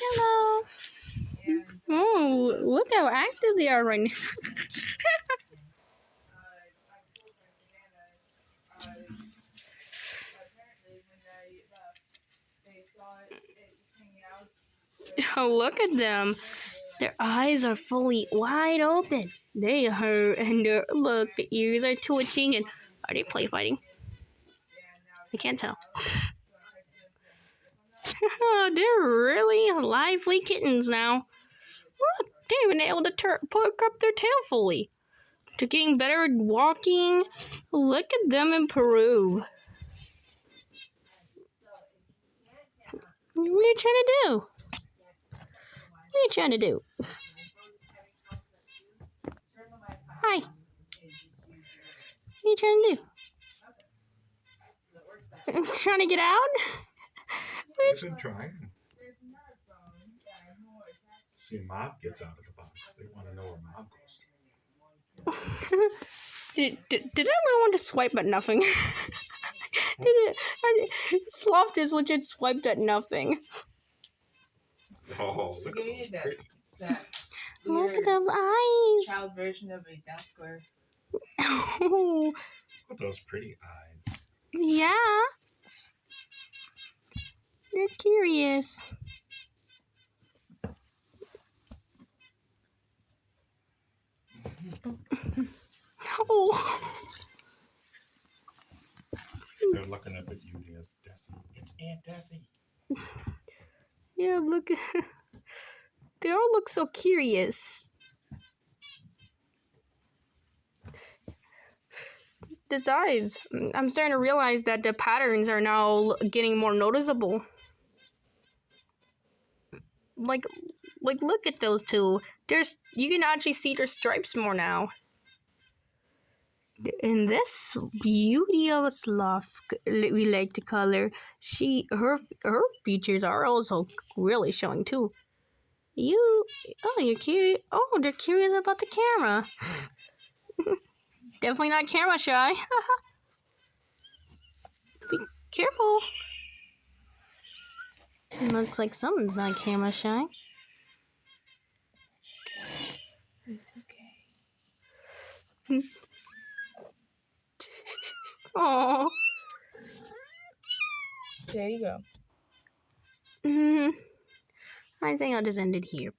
Hello. Oh, look how active they are right now. Oh, look at them. Their eyes are fully wide open. They hurt, and look, the ears are twitching. And are they play fighting? I can't tell. They're really lively kittens now. Look, they've been able to perk up their tail fully. They're getting better at walking. Look at them improve. What are you trying to do? What are you trying to do? Hi. What are you trying to do? Trying to get out? They've been trying. See, Mom gets out of the box. They want to know where Mom goes. Did I really want to swipe at nothing? Sloth is legit swiped at nothing. Oh, look at that. Look at those eyes. Child version of a duckler. Oh. Look at those pretty eyes. Yeah. They're curious. Oh. They're looking up at you, Desi. It's Aunt Desi. Yeah, look. They all look so curious. These eyes. I'm starting to realize that the patterns are now getting more noticeable. Like look at those two. You can actually see their stripes more now. And this beauty of a sloth, we like the color. Her features are also really showing too. You're curious. Oh, they're curious about the camera. Definitely not camera shy. Be careful. Looks like someone's not camera shy. It's okay. Aww. There you go. I think I'll just end it here.